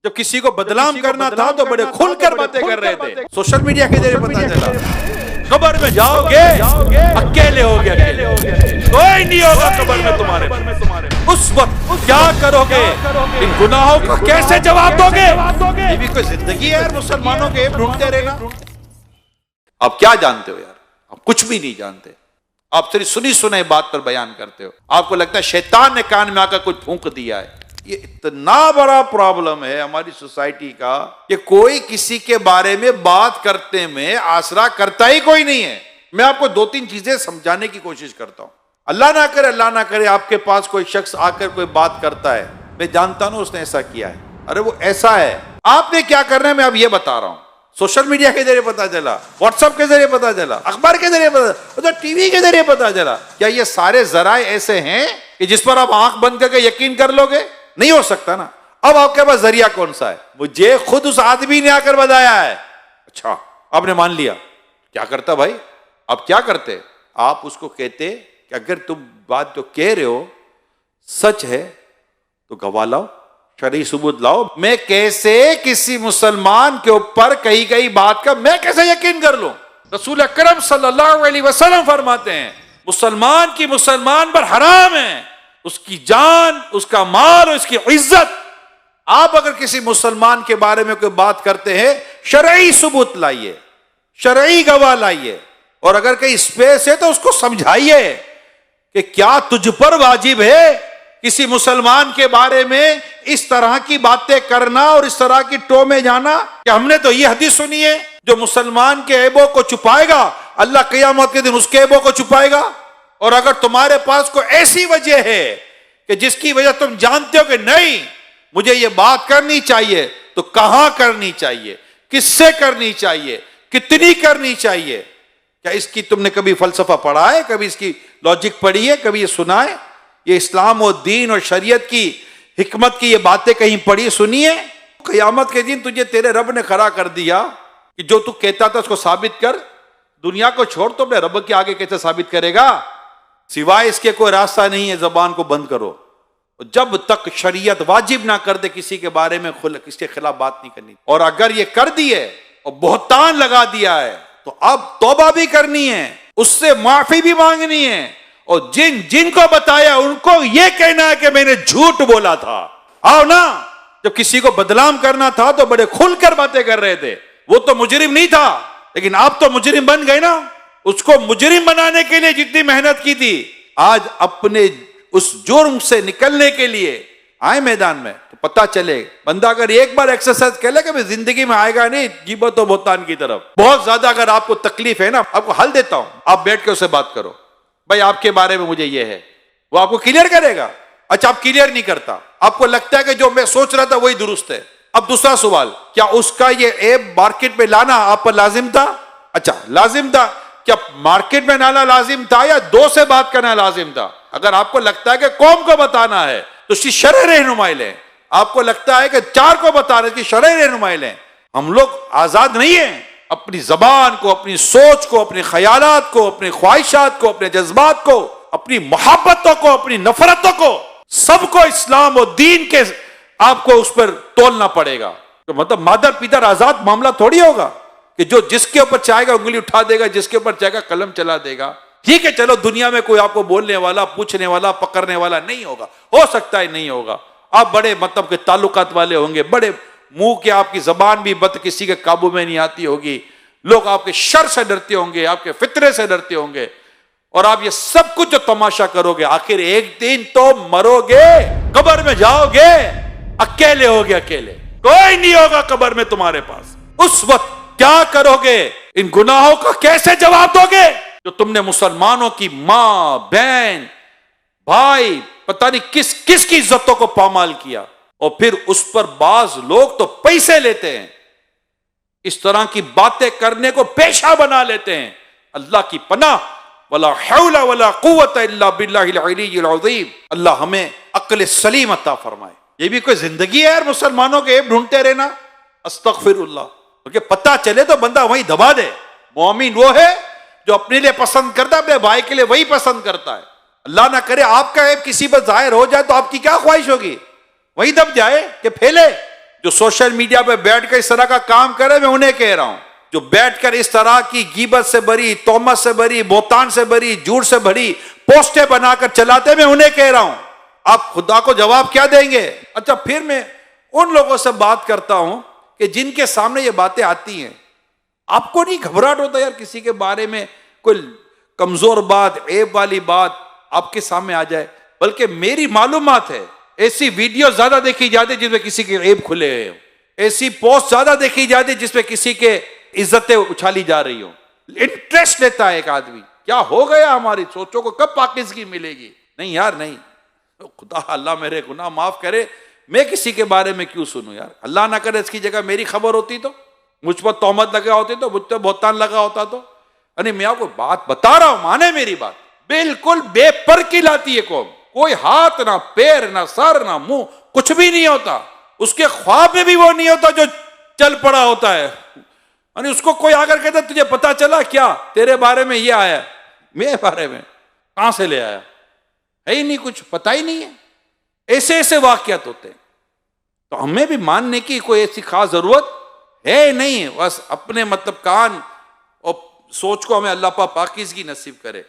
جب کسی کو بدنام کرنا تھا تو بڑے کھل کر باتیں کر رہے تھے. سوشل میڈیا کے ذریعے پتا چلا قبر میں جاؤ گے اکیلے ہو گے, کوئی نہیں ہوگا قبر میں تمہارے. اس وقت کیا کرو گے؟ ان گناہوں کا کیسے جواب دو گے؟ یہ بھی کوئی زندگی ہے مسلمانوں کے ڈھونڈتے رہنا. آپ کیا جانتے ہو یار؟ آپ کچھ بھی نہیں جانتے. آپ صرف سنی سنائی بات پر بیان کرتے ہو. آپ کو لگتا ہے شیطان نے کان میں آ کر کچھ پھونک دیا ہے. یہ اتنا بڑا پرابلم ہے ہماری سوسائٹی کا کہ کوئی کسی کے بارے میں بات کرتے میں آسرا کرتا ہی کوئی نہیں ہے. میں آپ کو دو تین چیزیں سمجھانے کی کوشش کرتا ہوں. اللہ نہ کرے آپ کے پاس کوئی شخص آ کر کوئی بات کرتا ہے, میں جانتا ہوں اس نے ایسا کیا ہے, ارے وہ ایسا ہے, آپ نے کیا کرنا ہے میں اب یہ بتا رہا ہوں. سوشل میڈیا کے ذریعے پتا چلا, واٹس ایپ کے ذریعے پتا چلا, اخبار کے ذریعے پتا چلا, ٹی وی کے ذریعے پتا چلا. کیا یہ سارے ذرائع ایسے ہیں کہ جس پر آپ آنکھ بند کر کے یقین کر لو گے؟ نہیں ہو سکتا نا. اب آپ کے پاس ذریعہ کون سا ہے؟ مجھے خود اس آدمی نے آ کر بتایا ہے. اچھا آپ نے مان لیا. کیا کرتا بھائی؟ آپ کیا کرتے؟ آپ اس کو کہتے کہ اگر تم بات جو کہہ رہے ہو سچ ہے تو گواہ لاؤ, شرعی ثبوت لاؤ. میں کیسے کسی مسلمان کے اوپر کئی کئی بات کا میں کیسے یقین کر لوں؟ رسول اکرم صلی اللہ علیہ وسلم فرماتے ہیں مسلمان کی مسلمان پر حرام ہے, اس کی جان, اس کا مال اور اس کی عزت. آپ اگر کسی مسلمان کے بارے میں کوئی بات کرتے ہیں شرعی ثبوت لائیے, شرعی گواہ لائیے, اور اگر کہیں اسپیس ہے تو اس کو سمجھائیے کہ کیا تجھ پر واجب ہے کسی مسلمان کے بارے میں اس طرح کی باتیں کرنا اور اس طرح کی ٹو میں جانا. کہ ہم نے تو یہ حدیث سنی ہے جو مسلمان کے عیبوں کو چھپائے گا اللہ قیامت کے دن اس کے عیبوں کو چھپائے گا. اور اگر تمہارے پاس کوئی ایسی وجہ ہے کہ جس کی وجہ تم جانتے ہو کہ نہیں مجھے یہ بات کرنی چاہیے, تو کہاں کرنی چاہیے, کس سے کرنی چاہیے, کتنی کرنی چاہیے؟ کیا اس کی تم نے کبھی فلسفہ پڑھا ہے؟ کبھی اس کی لاجک پڑھی ہے؟ کبھی یہ سنا ہے؟ یہ اسلام و دین اور شریعت کی حکمت کی یہ باتیں کہیں پڑھی سنی ہے؟ قیامت کے دن تجھے تیرے رب نے کھڑا کر دیا کہ جو تو کہتا تھا اس کو ثابت کر. دنیا کو چھوڑ تو اپنے رب کے آگے کیسے ثابت کرے گا؟ سوائے اس کے کوئی راستہ نہیں ہے, زبان کو بند کرو. جب تک شریعت واجب نہ کر دے کسی کے بارے میں اس کے خلاف بات نہیں کرنی. اور اگر یہ کر دیے اور بہتان لگا دیا ہے تو اب توبہ بھی کرنی ہے, اس سے معافی بھی مانگنی ہے, اور جن کو بتایا ان کو یہ کہنا ہے کہ میں نے جھوٹ بولا تھا. آؤ نا, جب کسی کو بدنام کرنا تھا تو بڑے کھل کر باتیں کر رہے تھے. وہ تو مجرم نہیں تھا, لیکن آپ تو مجرم بن گئے نا. اس کو مجرم بنانے کے لیے جتنی محنت کی تھی, آج اپنے اس جرم سے نکلنے کے لیے آئے میدان میں تو پتا چلے. بندہ اگر ایک بار ایکسرسائز کر لے کہ زندگی میں آئے گا نہیں غیبت و بہتان کی طرف. بہت زیادہ اگر آپ کو تکلیف ہے نا, آپ کو حل دیتا ہوں, آپ بیٹھ کے اسے بات کرو. بھائی آپ کے بارے میں مجھے یہ ہے, وہ آپ کو کلیئر کرے گا. اچھا آپ کلیئر نہیں کرتا, آپ کو لگتا ہے کہ جو میں سوچ رہا تھا وہی درست ہے. اب دوسرا سوال, کیا اس کا یہ ایپ مارکیٹ میں لانا آپ پر لازم تھا؟ اچھا لازم تھا. کیا مارکیٹ میں لانا لازم تھا یا دو سے بات کرنا لازم تھا؟ اگر آپ کو لگتا ہے کہ قوم کو بتانا ہے تو اس کی شرعی رہنمائی لیں. آپ کو لگتا ہے کہ چار کو بتانا ہے, اس کی شرعی رہنمائی لیں. ہم لوگ آزاد نہیں ہیں. اپنی زبان کو, اپنی سوچ کو, اپنے خیالات کو, اپنے خواہشات کو, اپنے جذبات کو, اپنی محبتوں کو, اپنی نفرتوں کو, سب کو اسلام و دین کے آپ کو اس پر تولنا پڑے گا. تو مطلب مادر پیتر آزاد معاملہ تھوڑی ہوگا کہ جو جس کے اوپر چاہے گا انگلی اٹھا دے گا, جس کے اوپر چاہے گا قلم چلا دے گا. ٹھیک ہے چلو دنیا میں کوئی آپ کو بولنے والا, پوچھنے والا, پکڑنے والا نہیں ہوگا, ہو سکتا ہے نہیں ہوگا. آپ بڑے مطلب کے تعلقات والے ہوں گے, بڑے منہ کے, آپ کی زبان بھی بد کسی کے قابو میں نہیں آتی ہوگی, لوگ آپ کے شر سے ڈرتے ہوں گے, آپ کے فطرے سے ڈرتے ہوں گے, اور آپ یہ سب کچھ جو تماشا کرو گے آخر ایک دن تو مرو گے, قبر میں جاؤ گے اکیلے ہوگے, اکیلے, کوئی نہیں ہوگا قبر میں تمہارے پاس. اس وقت کیا کرو گے؟ ان گناہوں کا کیسے جواب دو گے جو تم نے مسلمانوں کی ماں, بہن, بھائی, پتہ نہیں کس کس کی عزتوں کو پامال کیا. اور پھر اس پر بعض لوگ تو پیسے لیتے ہیں, اس طرح کی باتیں کرنے کو پیشہ بنا لیتے ہیں. اللہ کی پناہ, ولا حول ولا قوت الا باللہ العلی العظیم. اللہ ہمیں عقل سلیم عطا فرمائے. یہ بھی کوئی زندگی ہے یار مسلمانوں کے عیب ڈھونڈتے رہنا. استغفر اللہ. کیونکہ پتہ چلے تو بندہ وہیں دبا دے. مومن وہ ہے جو اپنے لیے پسند کرتا ہے, اپنے بھائی کے لیے وہی پسند کرتا ہے. اللہ نہ کرے آپ کا عیب کسی پر ظاہر ہو جائے تو آپ کی کیا خواہش ہوگی؟ وہی دب جائے کہ پھیلے. جو سوشل میڈیا پہ بیٹھ کر اس طرح کا کام کرے، میں انہیں کہہ رہا ہوں، جو بیٹھ کر اس طرح کی غیبت سے بری، تہمت سے بری، بہتان سے بری، جھوٹ سے بھری پوسٹیں بنا کر چلاتے، میں انہیں کہہ رہا ہوں، آپ خدا کو جواب کیا دیں گے؟ اچھا، پھر میں ان لوگوں سے بات کرتا ہوں کہ جن کے سامنے یہ باتیں آتی ہیں، آپ کو نہیں گھبراہٹ ہوتا یار کسی کے بارے میں کوئی کمزور بات، عیب والی بات آپ کے سامنے آ جائے؟ بلکہ میری معلومات ہے ایسی ویڈیو زیادہ دیکھی جاتی جس میں کسی کے عیب کھلے ہوئے ہوں، ایسی پوسٹ زیادہ دیکھی جاتی جس میں کسی کے عزتیں اچھالی جا رہی ہوں۔ انٹرسٹ لیتا ہے ایک آدمی، کیا ہو گیا ہماری سوچوں کو، کب پاکیزگی ملے گی؟ نہیں یار نہیں، خدا اللہ میرے گناہ معاف کرے، میں کسی کے بارے میں کیوں سنوں یار؟ اللہ نہ کرے اس کی جگہ میری خبر ہوتی تو، مجھ پر تہمت لگا ہوتی تو، مجھ پر بہتان لگا ہوتا تو، یعنی میں آپ کو بات بتا رہا ہوں، مانے میری بات، بالکل بے پر کی لاتی ہے قوم، کوئی ہاتھ نہ پیر نہ سر نہ منہ، کچھ بھی نہیں ہوتا، اس کے خواب میں بھی وہ نہیں ہوتا جو چل پڑا ہوتا ہے، یعنی اس کو کوئی آ کر کہتا تجھے پتا چلا کیا تیرے بارے میں یہ آیا؟ میرے بارے میں کہاں سے لے آیا؟ ہے ہی نہیں، کچھ پتا ہی نہیں ہے۔ ایسے ایسے واقعات ہوتے ہیں، تو ہمیں بھی ماننے کی کوئی ایسی خاص ضرورت ہے نہیں، بس اپنے مطلب کان اور سوچ کو ہمیں اللہ پاک پاکیزگی نصیب کرے۔